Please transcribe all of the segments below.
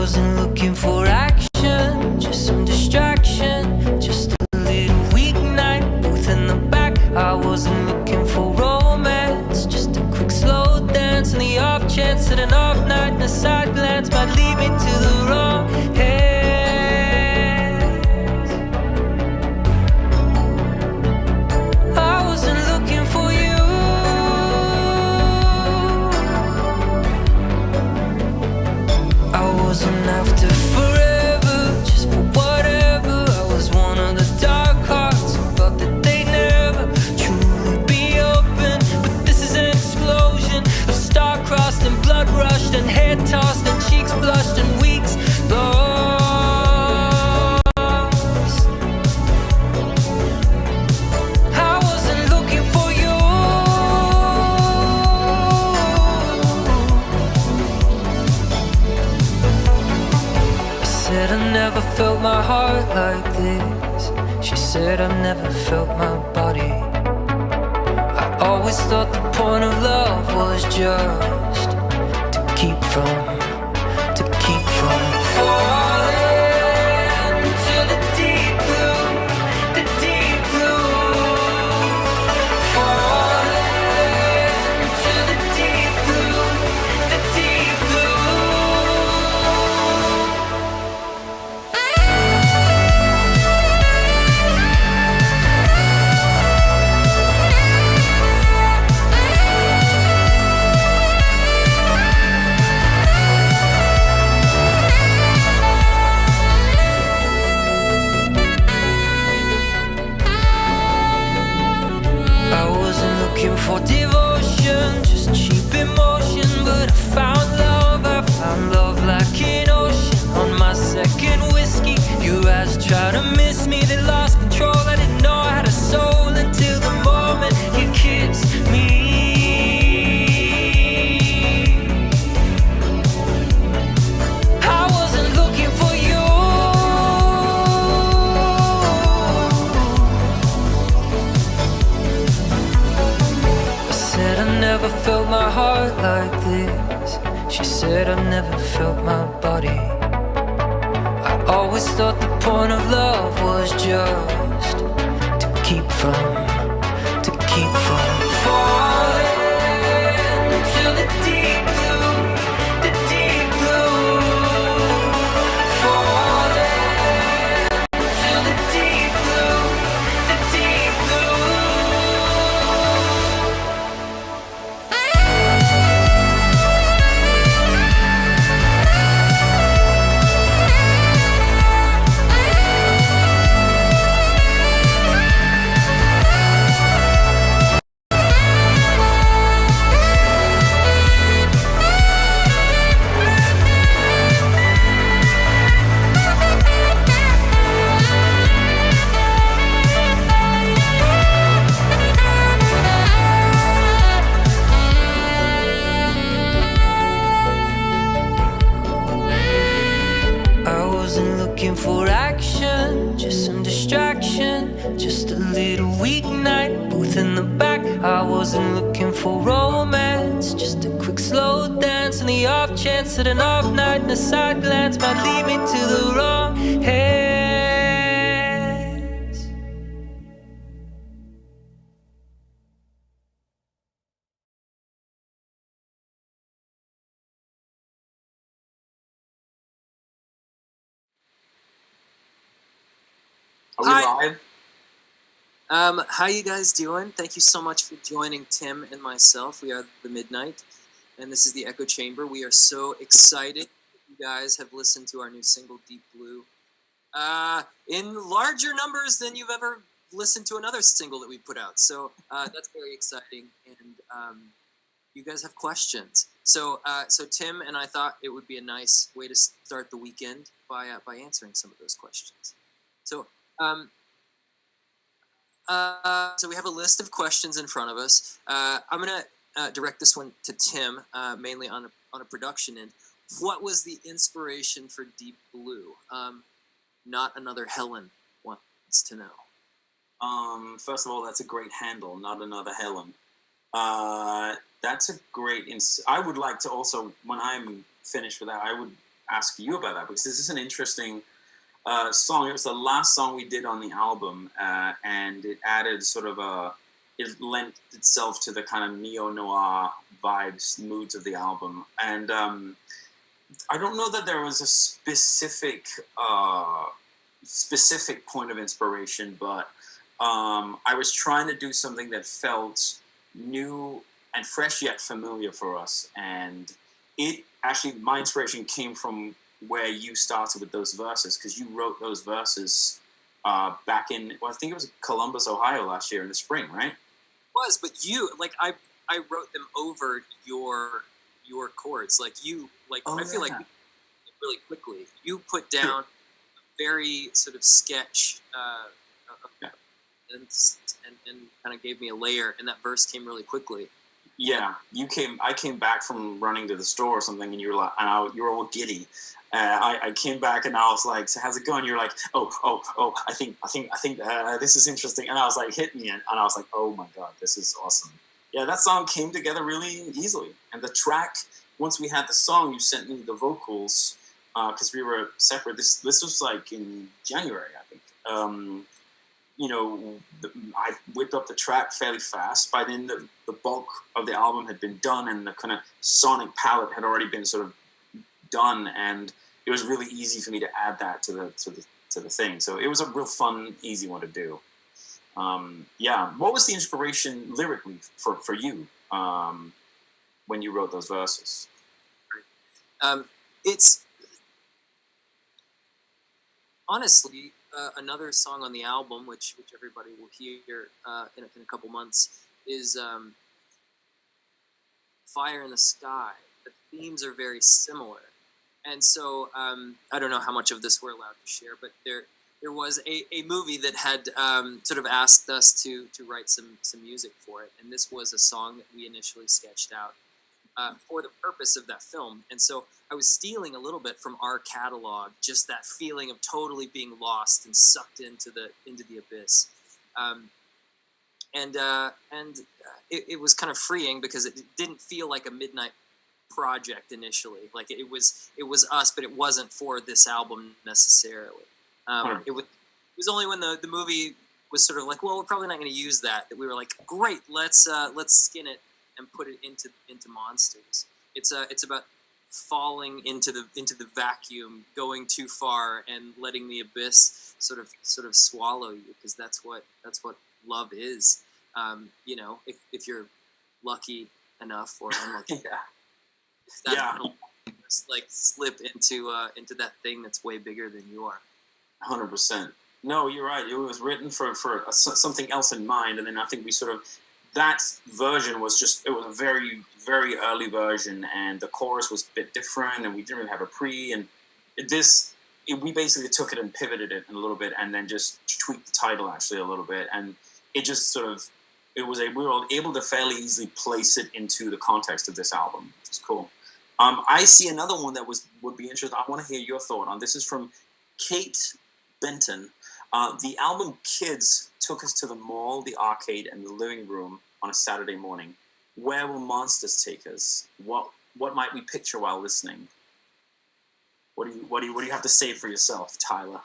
wasn't looking for action, just some distraction, just a little weeknight, booth in the back. I wasn't looking for romance, just a quick slow dance, and the off chance that an off night and a side glance might lead me to the wrong hands. I wasn't looking for you. I wasn't after forever, just for whatever. I was one of the dark hearts who thought that they'd never truly be open. But this is an explosion of star-crossed and blood-rushed and head-tossed and cheeks flushed and weeks lost. I wasn't looking for you. I said I never felt my heart like this. She said I've never felt my body. I always thought the point of love was just to keep from falling to the deep blue, the deep blue. Falling to the deep blue, the deep I wasn't looking for devotion, just cheap emotion, but I found love like an ocean. On my second whiskey, your eyes tried to miss me, they lost control. I didn't know I had a soul until the moment you kissed me. I wasn't looking for you. I said I never felt my heart like this. She said I've never felt my body. I always thought the point of love was just to keep from falling to the deep blue, the deep blue. Falling to the deep blue, the deep blue. I wasn't looking for action, just some distraction, just a little weeknight, booth in the back. I wasn't looking for romance, just a quick slow dance, and the off chance that an off night and a side glance might lead me to the wrong hands. Are we live? How you guys doing? Thank you so much for joining Tim and myself. We are The Midnight, and this is the Echo Chamber. We are so excited that you guys have listened to our new single, Deep Blue, in larger numbers than you've ever listened to another single that we put out. So that's very exciting, and you guys have questions. So Tim and I thought it would be a nice way to start the weekend by answering some of those questions. So we have a list of questions in front of us. I'm going to direct this one to Tim, mainly on a production end. What was the inspiration for Deep Blue? Not Another Helen wants to know. First of all, that's a great handle, Not Another Helen. That's a great... I would like to also, when I'm finished with that, I would ask you about that, because this is an interesting song. It was the last song we did on the album, and it added sort of it lent itself to the kind of neo-noir vibes, moods of the album. And I don't know that there was a specific point of inspiration, but I was trying to do something that felt new and fresh yet familiar for us. And it actually, my inspiration came from where you started with those verses, because you wrote those verses back in, well, I think it was Columbus, Ohio last year in the spring, right? Was, but you like I wrote them over your chords. Like you like Oh, I feel like yeah. you did it really quickly. You put down a very sort of sketch Yeah. and kind of gave me a layer, and that verse came really quickly. Yeah, I came back from running to the store or something, and you were like, you were all giddy. I came back and I was like, "So how's it going?" You're like, "Oh, I think this is interesting." And I was like, "Hit me!" And I was like, "Oh my god, this is awesome." Yeah, that song came together really easily. And the track, once we had the song, you sent me the vocals because we were separate. This was like in January, I think. You know, I whipped up the track fairly fast. By then, the bulk of the album had been done, and the kind of sonic palette had already been sort of done, and it was really easy for me to add that to the thing. So it was a real fun, easy one to do. Yeah, what was the inspiration lyrically for you when you wrote those verses? It's honestly another song on the album, which everybody will hear in a couple months, is "Fire in the Sky." The themes are very similar, and so I don't know how much of this we're allowed to share, but there was a movie that had sort of asked us to write some music for it, and this was a song that we initially sketched out for the purpose of that film. And so I was stealing a little bit from our catalog, just that feeling of totally being lost and sucked into the abyss. And it was kind of freeing because it didn't feel like a midnight project initially. Like it was us, but it wasn't for this album necessarily. It was only when the movie was sort of like, well, we're probably not going to use that we were like, great, let's skin it and put it into Monsters. It's about falling into the vacuum, going too far, and letting the abyss sort of swallow you, because that's what love is. You know, if you're lucky enough or unlucky, Yeah. like slip into that thing that's way bigger than you are. 100%. No, you're right. It was written for something else in mind, and then I think we sort of, that version was just, it was a very, very early version, and the chorus was a bit different, and we didn't really have a pre, and we basically took it and pivoted it a little bit, and then just tweaked the title actually a little bit, and it just sort of, we were able to fairly easily place it into the context of this album, which is cool. I see another one that would be interesting. I want to hear your thought on. This is from Kate Benton. The album Kids took us to the mall, the arcade, and the living room on a Saturday morning. Where will Monsters take us? What might we picture while listening? What do you have to say for yourself, Tyler?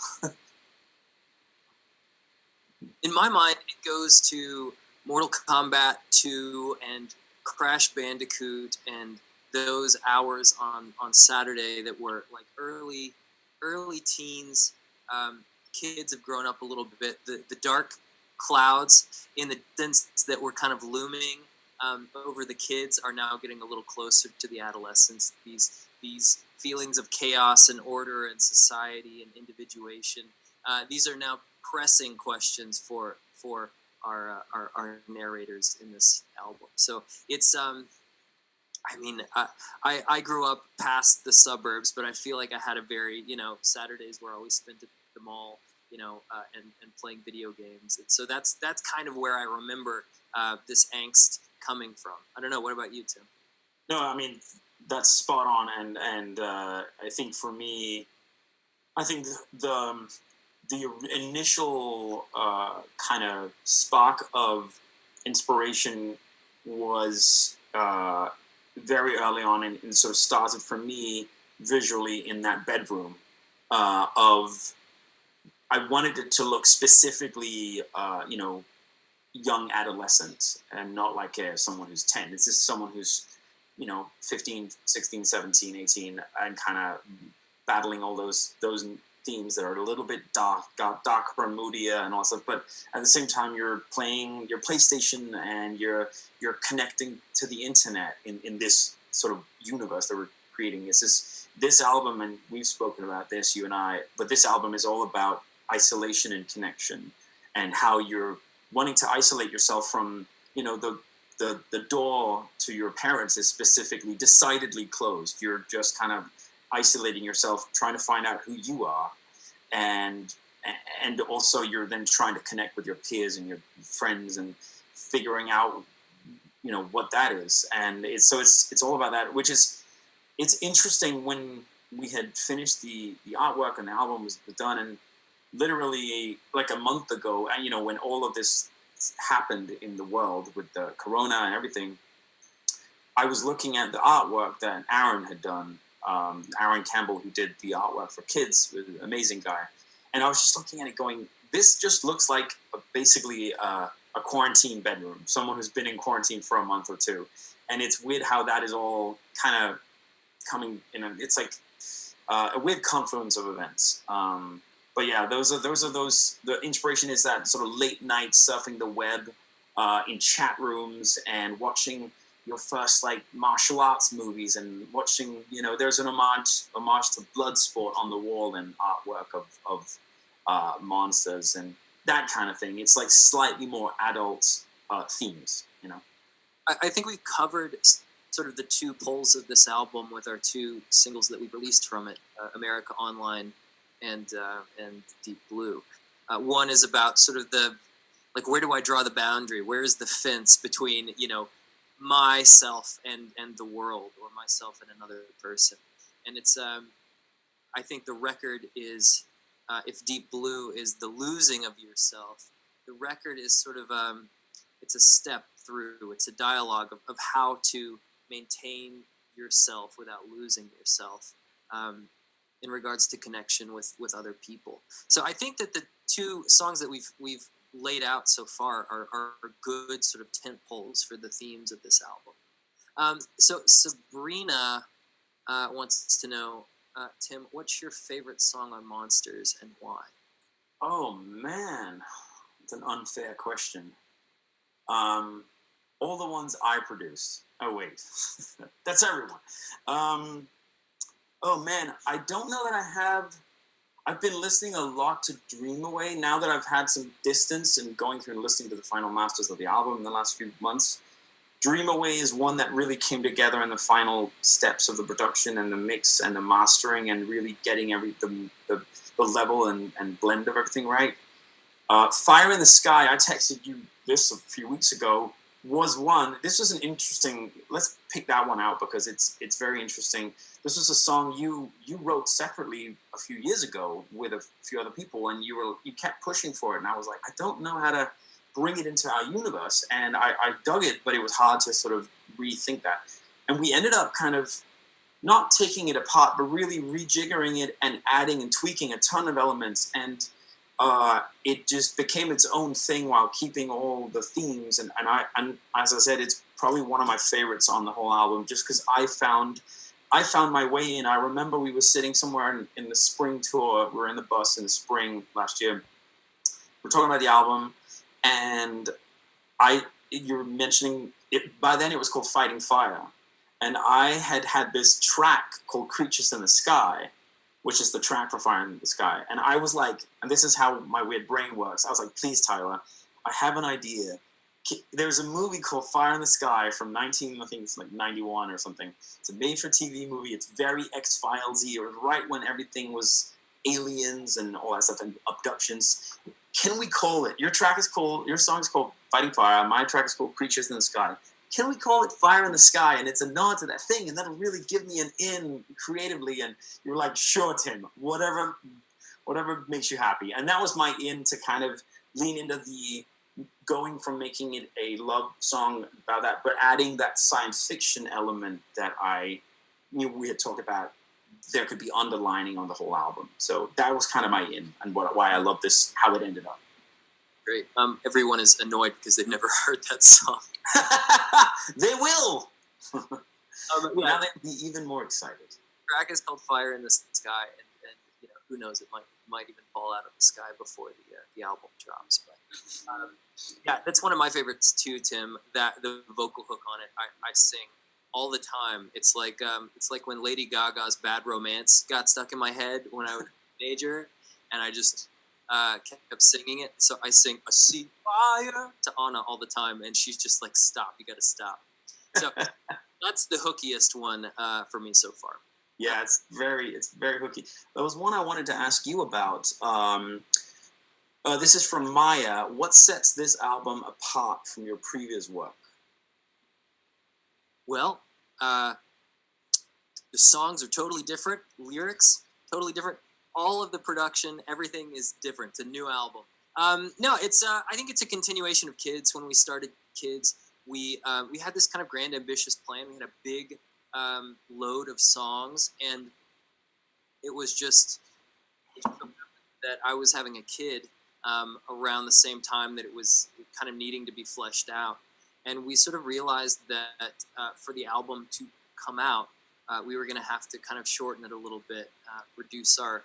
In my mind, it goes to Mortal Kombat 2 and Crash Bandicoot and those hours on Saturday that were like early teens. Kids have grown up a little bit. The dark clouds in the distance that were kind of looming over the kids are now getting a little closer to the adolescents. These feelings of chaos and order and society and individuation. These are now pressing questions for our narrators in this album. So it's I mean, I grew up past the suburbs, but I feel like I had a very, Saturdays were always spent at the mall, and playing video games. And so that's kind of where I remember this angst coming from. I don't know. What about you, Tim? No, I mean, that's spot on. And I think for me, I think the initial kind of spark of inspiration was very early on, and sort of started for me visually in that bedroom. Of I wanted it to look specifically, young adolescent, and not like someone who's 10. It's just someone who's 15, 16, 17, 18, and kind of battling all those themes that are a little bit darker and moodier and all stuff. But at the same time, you're playing your PlayStation and you're connecting to the internet in this sort of universe that we're creating. This album, and we've spoken about this, you and I, but this album is all about isolation and connection, and how you're wanting to isolate yourself from, the door to your parents is specifically decidedly closed. You're just kind of isolating yourself, trying to find out who you are, and also you're then trying to connect with your peers and your friends and figuring out, what that is. And it's all about that, which is, it's interesting. When we had finished the artwork and the album was done, and literally like a month ago, and when all of this happened in the world with the corona and everything, I was looking at the artwork that Aaron had done. Aaron Campbell, who did the artwork for kids, was an amazing guy. And I was just looking at it going, this just looks like basically a quarantine bedroom, someone who's been in quarantine for a month or two. And it's weird how that is all kind of coming in. It's like a weird confluence of events. But yeah, the inspiration is that sort of late night surfing the web in chat rooms and watching your first like martial arts movies, and watching, there's an homage to Bloodsport on the wall and artwork of monsters and that kind of thing. It's like slightly more adult themes, I think we covered sort of the two poles of this album with our two singles that we released from it, America Online and Deep Blue. One is about sort of where do I draw the boundary? Where is the fence between, myself and the world, or myself and another person? And it's, I think the record is, if Deep Blue is the losing of yourself, the record is sort of, it's a step through, it's a dialogue of how to maintain yourself without losing yourself, in regards to connection with other people. So I think that the two songs that we've laid out so far are good sort of tent poles for the themes of this album. So Sabrina wants to know, Tim, what's your favorite song on Monsters and why? Oh man, it's an unfair question. All the ones I produced. Oh wait, that's everyone. Oh man, I don't know that I have. I've been listening a lot to Dream Away now that I've had some distance and going through and listening to the final masters of the album in the last few months. Dream Away is one that really came together in the final steps of the production and the mix and the mastering, and really getting the level and blend of everything right. Fire in the Sky, I texted you this a few weeks ago, was one. This was an interesting, let's pick that one out because it's very interesting. This was a song you wrote separately a few years ago with a few other people, and you kept pushing for it, and I was like, I don't know how to bring it into our universe, and I dug it, but it was hard to sort of rethink that. And we ended up kind of not taking it apart, but really rejiggering it and adding and tweaking a ton of elements, and it just became its own thing while keeping all the themes. And as I said, it's probably one of my favorites on the whole album, just because I found my way in. I remember we were sitting somewhere in the spring tour. We were in the bus in the spring last year. We're talking about the album, and you're mentioning it. By then, it was called Fighting Fire, and I had this track called Creatures in the Sky, which is the track for Fire in the Sky. And I was like, and this is how my weird brain works. I was like, please, Tyler, I have an idea. There's a movie called Fire in the Sky from I think it's like 91 or something. It's a made-for-TV movie. It's very X-Files-y. It was right when everything was aliens and all that stuff and abductions. Can we call it? Your song is called Fighting Fire. My track is called Creatures in the Sky. Can we call it Fire in the Sky? And it's a nod to that thing, and that'll really give me an in creatively. And you're like, sure, Tim, whatever makes you happy. And that was my in to kind of lean into the going from making it a love song about that, but adding that science fiction element that I knew we had talked about there could be underlining on the whole album. So that was kind of my in, and why I love this, how it ended up. Great. Everyone is annoyed because they've never heard that song. They will. Yeah. Now they'd be even more excited. The track is called "Fire in the Sky," and you know, who knows, it might even fall out of the sky before the album drops. But yeah, that's one of my favorites too, Tim. That the vocal hook on it, I sing all the time. It's like when Lady Gaga's "Bad Romance" got stuck in my head when I was a teenager, and I just kept singing it. So I sing "I see fire" to Anna all the time, and she's just like, "Stop! You got to stop." So that's the hookiest one for me so far. Yeah, it's very hooky. There was one I wanted to ask you about. This is from Maya. What sets this album apart from your previous work? Well, the songs are totally different. Lyrics, totally different. All of the production, everything is different. It's a new album. No, it's. I think it's a continuation of Kids. When we started Kids, we had this kind of grand, ambitious plan. We had a big load of songs, and it was just that I was having a kid around the same time that it was kind of needing to be fleshed out. And we sort of realized that for the album to come out, we were going to have to kind of shorten it a little bit, reduce our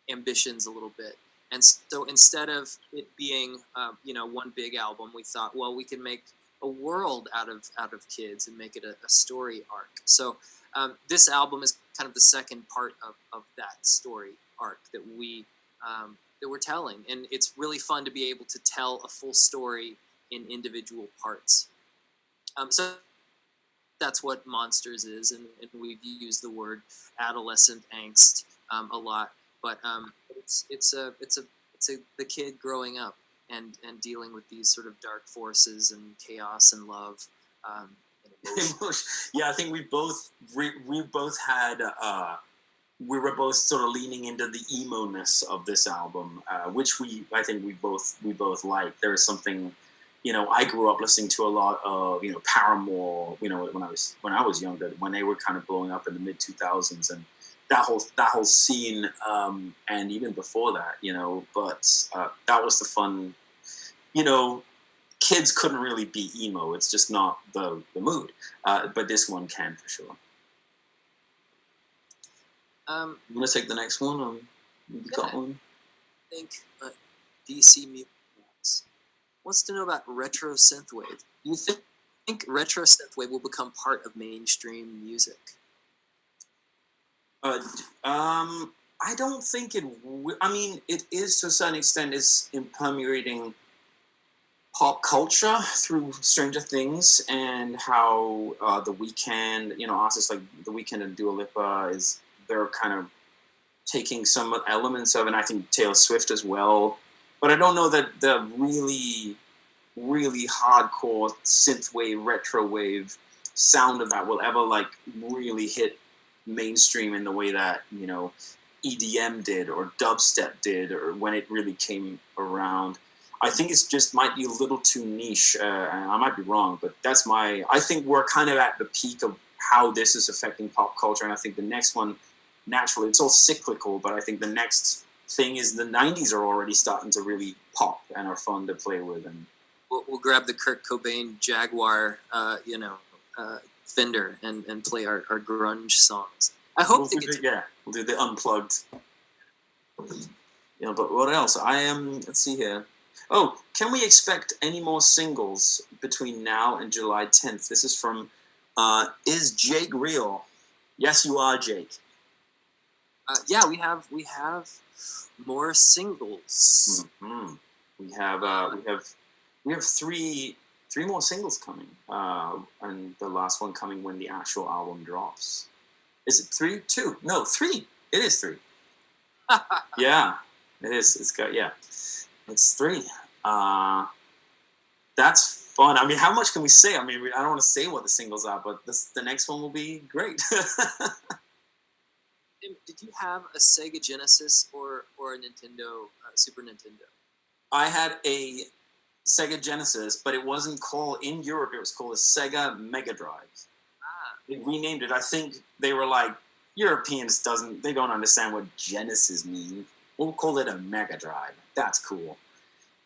ambitions a little bit. And so instead of it being one big album, we thought, well, we can make a world out of Kids and make it a story arc. So this album is kind of the second part of that story arc that we're telling, and it's really fun to be able to tell a full story in individual parts. So that's what Monsters is, and we've used the word adolescent angst a lot, but it's the kid growing up and dealing with these sort of dark forces and chaos and love. And yeah, I think we both had. We were both sort of leaning into the emo-ness of this album, which I think we both like. There is something, I grew up listening to a lot of, Paramore, when I was younger, when they were kind of blowing up in the mid 2000s, and that whole scene, and even before that, but that was the fun, Kids couldn't really be emo. It's just not the mood, but this one can for sure. You want to take the next one? You got one? I think DC Music wants to know about retro synthwave. Do you think retro synthwave will become part of mainstream music? I don't think it. I mean, it is to a certain extent is permeating pop culture through Stranger Things, and how The Weeknd, artists like The Weeknd and Dua Lipa they're kind of taking some elements of, and I think Taylor Swift as well. But I don't know that the really, really hardcore synthwave, retrowave sound of that will ever really hit mainstream in the way that EDM did or dubstep did, or when it really came around. I think it's just might be a little too niche, and I might be wrong, but I think we're kind of at the peak of how this is affecting pop culture, and I think the next one, naturally, it's all cyclical, but I think the next thing is the 90s are already starting to really pop and are fun to play with. And we'll grab the Kurt Cobain Jaguar, Fender and play our grunge songs. I hope we'll do the unplugged. But what else? Let's see here. Oh, can we expect any more singles between now and July 10th? This is from Is Jake Real? Yes, you are, Jake. Yeah, we have more singles. Mm-hmm. We have three more singles coming, and the last one coming when the actual album drops. Is it 3? 2? No, 3. It is 3. Yeah, it is. It's 3. That's fun. I mean, how much can we say? I mean, I don't want to say what the singles are, but the next one will be great. Did you have a Sega Genesis or a Nintendo, Super Nintendo? I had a Sega Genesis, but it wasn't called, in Europe, it was called a Sega Mega Drive. they renamed it. I think they were like, Europeans they don't understand what Genesis means. We'll call it a Mega Drive. That's cool.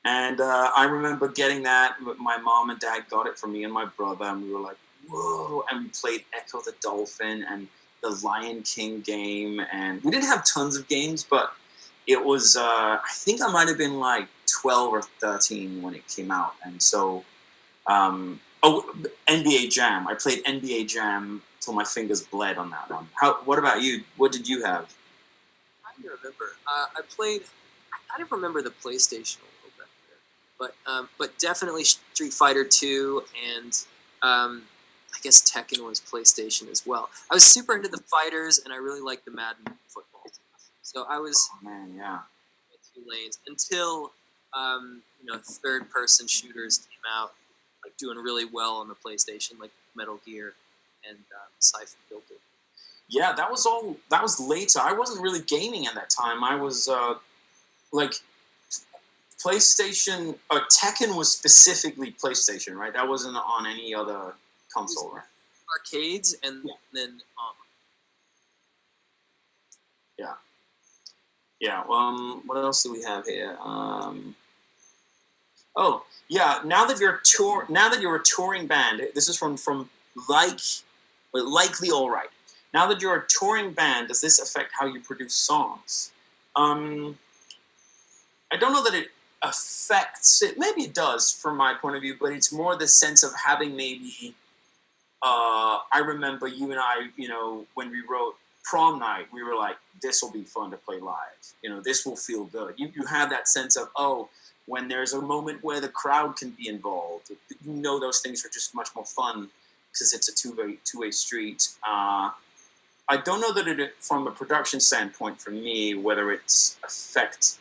And I remember getting that. My mom and dad got it for me and my brother, and we were like, whoa. And we played Echo the Dolphin and the Lion King game. And we didn't have tons of games, but it was, I think I might have been like 12 or 13 when it came out. And so, NBA Jam. I played NBA Jam till my fingers bled on that one. What about you? What did you have? I don't remember. I don't remember the PlayStation a little bit there, but definitely Street Fighter 2 and I guess Tekken was PlayStation as well. I was super into the fighters, and I really liked the Madden football. So I was Yeah. two lanes until third-person shooters came out, like doing really well on the PlayStation, like Metal Gear and Siphon Filter. Yeah, that was later. I wasn't really gaming at that time. I was like PlayStation. Tekken was specifically PlayStation, right? That wasn't on any other console, right? Arcades and then Yeah. What else do we have here? Oh, yeah. Now that you're a touring band, this is from likely all right. Now that you're a touring band, does this affect how you produce songs? I don't know that it affects it. Maybe it does from my point of view, but it's more the sense of having maybe. I remember you and I, when we wrote Prom Night, we were like, this will be fun to play live. This will feel good. You have that sense of, when there's a moment where the crowd can be involved, those things are just much more fun because it's a two-way street. I don't know that it, from a production standpoint for me, whether it's affect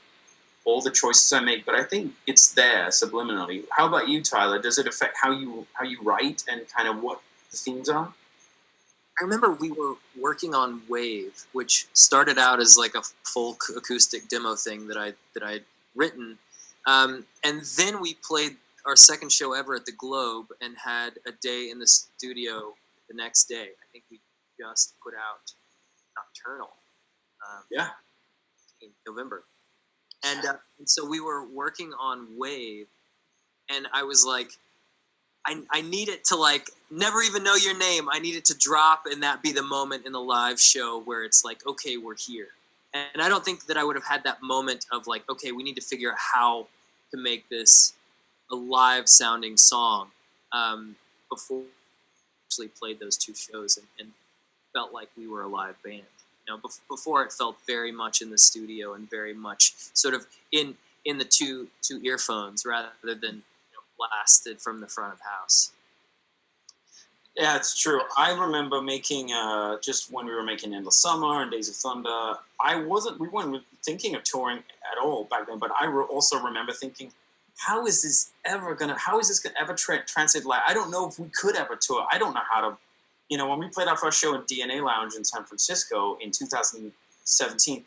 all the choices I make, but I think it's there subliminally. How about you, Tyler? Does it affect how you write and kind of what the themes are? I remember we were working on Wave, which started out as like a folk acoustic demo thing that I'd written, and then we played our second show ever at the Globe and had a day in the studio the next day. I think we just put out Nocturnal. In November, and so we were working on Wave, and I was like, I need it to like never even know your name. I need it to drop, and that be the moment in the live show where it's like, okay, we're here. And I don't think that I would have had that moment of like, okay, we need to figure out how to make this a live sounding song before we actually played those two shows and felt like we were a live band. Before it felt very much in the studio and very much sort of in the two earphones rather than blasted from the front of house. Yeah, it's true. I remember making just when we were making Endless Summer and Days of Thunder. We weren't thinking of touring at all back then, but I also remember thinking, how is this gonna ever translate live? I don't know if we could ever tour. I don't know how to. When we played our first show in DNA Lounge in San Francisco in 2017,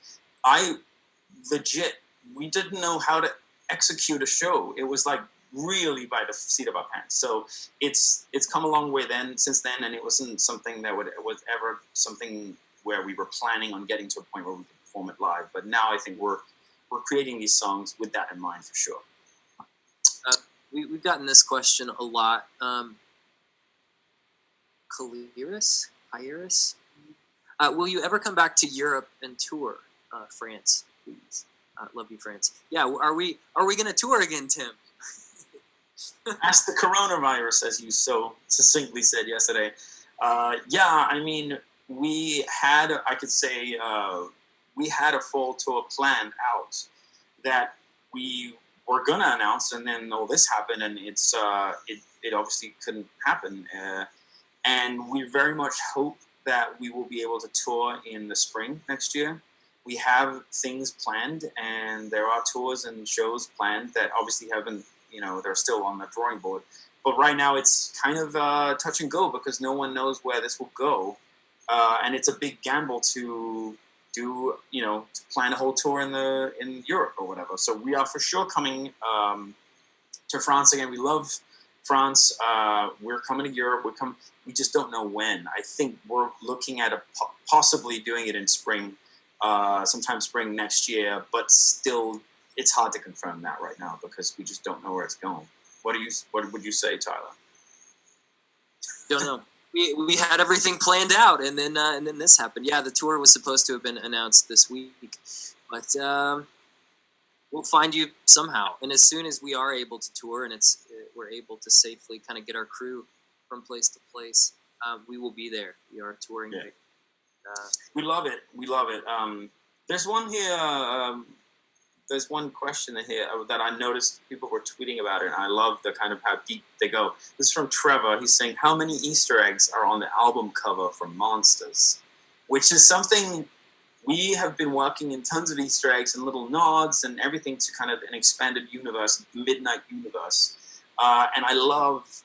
we didn't know how to execute a show. It was like really by the seat of our pants. So it's come a long way since then, and it wasn't something that was ever something where we were planning on getting to a point where we could perform it live. But now I think we're creating these songs with that in mind for sure. We've gotten this question a lot. Iris? Will you ever come back to Europe and tour France, please? Love you, France. Yeah, are we going to tour again, Tim? Ask the coronavirus, as you so succinctly said yesterday. Yeah, I mean, we had a full tour planned out that we were going to announce, and then all this happened, and it obviously couldn't happen. And we very much hope that we will be able to tour in the spring next year. We have things planned, and there are tours and shows planned that obviously haven't, they're still on the drawing board. But right now it's kind of touch and go because no one knows where this will go. And it's a big gamble to do, to plan a whole tour in Europe or whatever. So we are for sure coming to France again. We love France. We're coming to Europe. We just don't know when. I think we're looking at possibly doing it in spring, sometime spring next year. But still, it's hard to confirm that right now because we just don't know where it's going. What would you say, Tyler? Don't know. We had everything planned out, and then this happened. Yeah, the tour was supposed to have been announced this week, but we'll find you somehow. And as soon as we are able to tour, and we're able to safely kind of get our crew from place to place, we will be there. We are touring. Yeah. We love it. We love it. There's one here. There's one question here that I noticed people were tweeting about it, and I love the kind of how deep they go. This is from Trevor. He's saying, how many Easter eggs are on the album cover from Monsters? Which is something we have been working in tons of Easter eggs and little nods and everything to kind of an expanded universe, midnight universe. And I love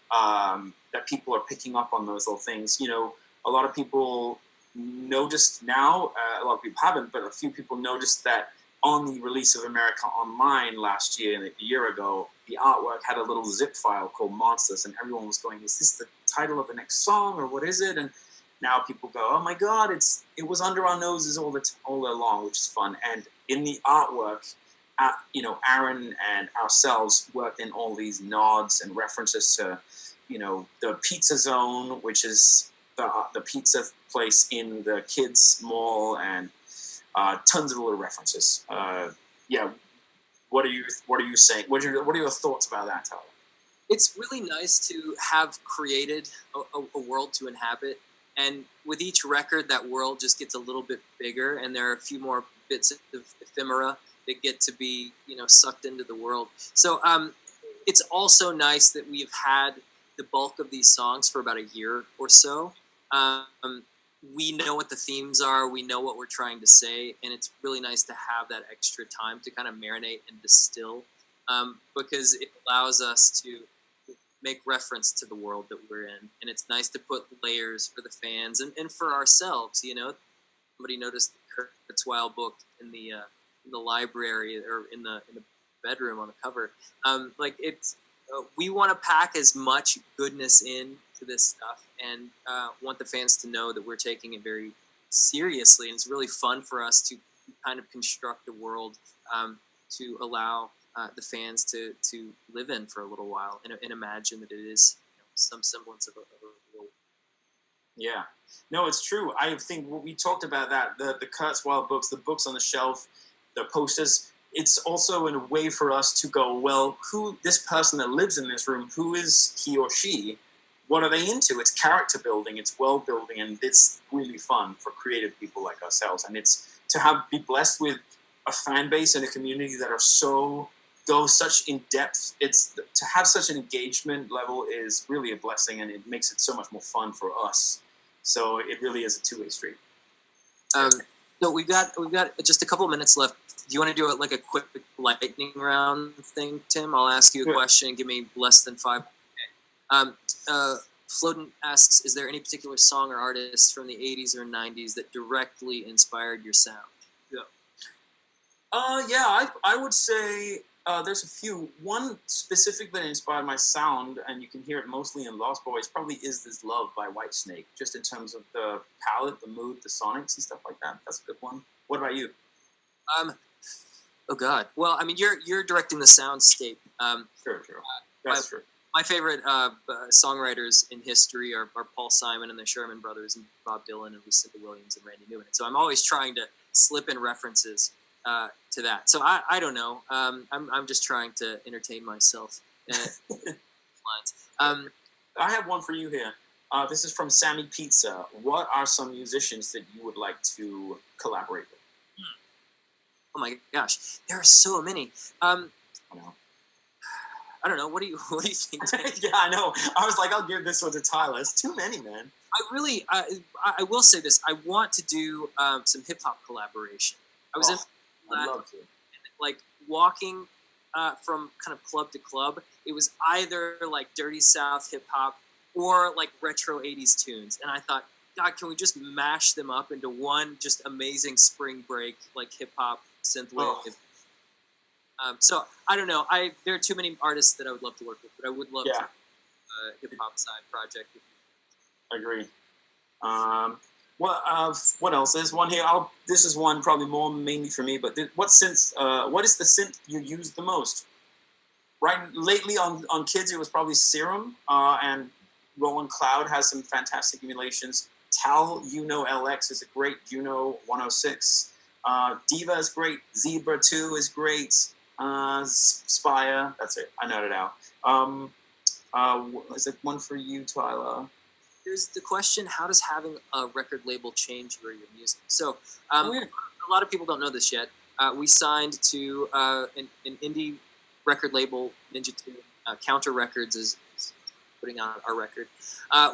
that people are picking up on those little things. You know, a lot of people noticed now, a lot of people haven't, but a few people noticed that on the release of America Online last year, a year ago, the artwork had a little zip file called Monsters, and everyone was going, is this the title of the next song, or what is it? And now people go, oh my God, it was under our noses all along, which is fun. And in the artwork, you know, Aaron and ourselves worked in all these nods and references to, you know, the Pizza Zone, which is the pizza place in the kids' mall, and tons of little references. Yeah, what are you saying? What are your thoughts about that, Tyler? It's really nice to have created a world to inhabit, and with each record, that world just gets a little bit bigger, and there are a few more bits of ephemera that get to be, you know, sucked into the world. So it's also nice that we've had the bulk of these songs for about a year or so. We know what the themes are, we know what we're trying to say, and it's really nice to have that extra time to kind of marinate and distill, because it allows us to make reference to the world that we're in, and it's nice to put layers for the fans and for ourselves. You know, somebody noticed the Kurzweil book in the library or in the bedroom on the cover. Like it's we want to pack as much goodness in to this stuff, and want the fans to know that we're taking it very seriously, and it's really fun for us to kind of construct a world to allow the fans to live in for a little while and imagine that it is, you know, some semblance of a world. Yeah, no, it's true. I think we talked about that, the Kurzweil books, the books on the shelf, the posters. It's also in a way for us to go, well, this person that lives in this room, who is he or she? What are they into? It's character building, it's world building, and it's really fun for creative people like ourselves. And it's to be blessed with a fan base and a community that are go such in depth. It's to have such an engagement level is really a blessing, and it makes it so much more fun for us. So it really is a two-way street. So we've got just a couple minutes left. Do you want to do it like a quick lightning round thing, Tim? I'll ask you a question and give me less than 5. Floden asks, is there any particular song or artist from the 80s or 90s that directly inspired your sound? Yeah, I would say there's a few. One specific that inspired my sound, and you can hear it mostly in Lost Boys, probably Is This Love by Whitesnake, just in terms of the palette, the mood, the sonics and stuff like that. That's a good one. What about you? Oh God. Well, I mean, you're directing the soundscape. Sure. That's true. My favorite songwriters in history are Paul Simon and the Sherman Brothers and Bob Dylan and Lucinda Williams and Randy Newman. So I'm always trying to slip in references to that. So I don't know. I'm just trying to entertain myself. I have one for you here. This is from Sammy Pizza. What are some musicians that you would like to collaborate with? Oh my gosh, there are so many. I know. I don't know. What do you think? Yeah, I know. I was like, I'll give this one to Tyler. It's too many, man. I will say this. I want to do some hip hop collaboration. I was I'd love to. Like walking from kind of club to club. It was either like dirty South hip hop or like retro 80s tunes, and I thought, God, can we just mash them up into one just amazing spring break like hip hop synthwave? So I don't know. There are too many artists that I would love to work with, but I would love to. hip hop side project. Agree. What else? There's one here. This is one probably more mainly for me. But what synth? What is the synth you use the most? Right, lately on kids, it was probably Serum, and Roland Cloud has some fantastic emulations. Tal Uno LX is a great Juno 106. Diva is great. Zebra 2 is great. Spire, that's it. I noted out. Is it one for you, Tyler? Here's the question: how does having a record label change your music? So, a lot of people don't know this yet. We signed to an indie record label, Ninja Tune. Counter Records is putting out our record.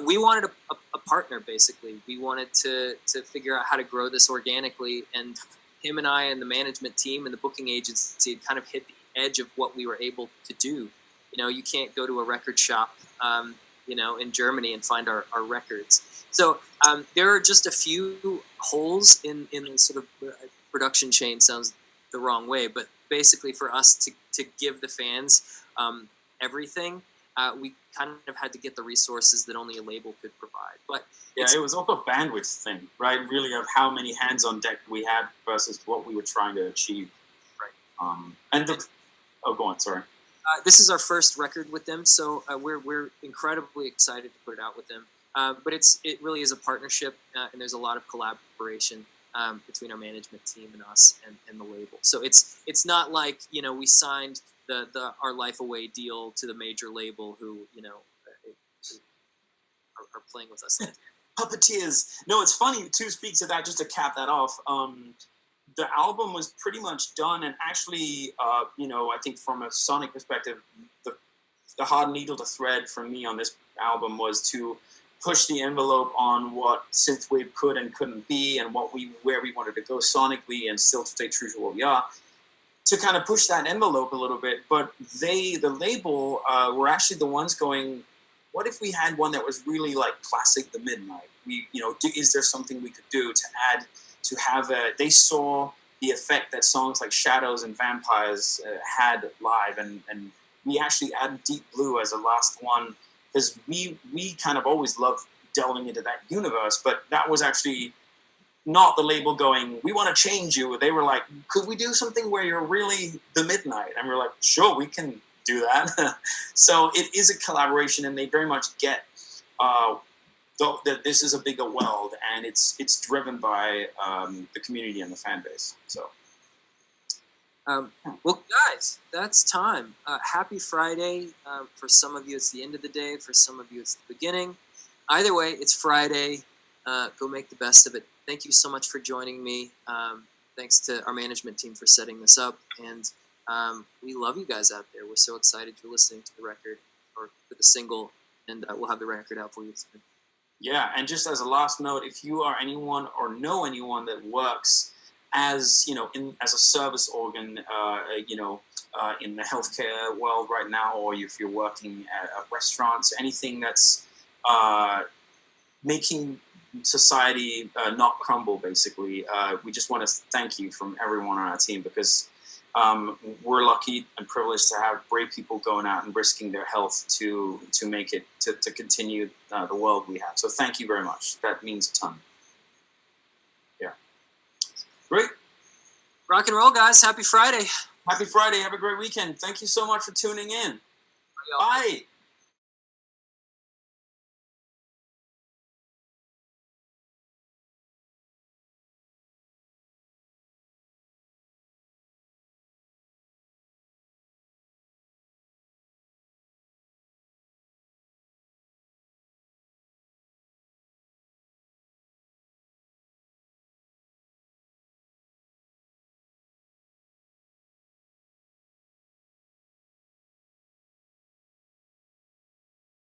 We wanted a partner, basically. We wanted to figure out how to grow this organically, and him and I and the management team and the booking agency had kind of hit the edge of what we were able to do. You can't go to a record shop, in Germany and find our records. So there are just a few holes in the sort of production chain, sounds the wrong way, but basically for us to give the fans everything, we kind of had to get the resources that only a label could provide. But yeah, it was also a bandwidth thing, right? Really, of how many hands on deck we had versus what we were trying to achieve. Right. Go on. Sorry. This is our first record with them, so we're incredibly excited to put it out with them. But it really is a partnership, and there's a lot of collaboration between our management team and us and the label. So it's not like we signed our Life Away deal to the major label who are playing with us. Puppeteers. No, it's funny to speak to that, just to cap that off. The album was pretty much done, and actually, I think from a sonic perspective, the hard needle to thread for me on this album was to push the envelope on what synthwave could and couldn't be, and where we wanted to go sonically, and still stay true to what we are. To kind of push that envelope a little bit, but the label, were actually the ones going, what if we had one that was really like classic The Midnight? Is there something we could do to add? To have they saw the effect that songs like Shadows and Vampires had live, and we actually added Deep Blue as a last one, because we kind of always loved delving into that universe, but that was actually not the label going, we want to change you. They were like, could we do something where you're really The Midnight? And we're like, sure, we can do that. So it is a collaboration, and they very much get that this is a bigger world, and it's driven by the community and the fan base. So, well, guys, that's time. Happy Friday. For some of you, it's the end of the day. For some of you, it's the beginning. Either way, it's Friday. Go make the best of it. Thank you so much for joining me. Thanks to our management team for setting this up, and we love you guys out there. We're so excited you're listening to the record, or to the single, and we'll have the record out for you soon. Yeah, and just as a last note, if you are anyone or know anyone that works as as a service organ, in the healthcare world right now, or if you're working at restaurants, anything that's making society not crumble, basically, we just want to thank you from everyone on our team, because we're lucky and privileged to have brave people going out and risking their health to make it, to continue the world we have. So thank you very much. That means a ton. Yeah. Great. Rock and roll, guys. Happy Friday. Happy Friday. Have a great weekend. Thank you so much for tuning in. Bye.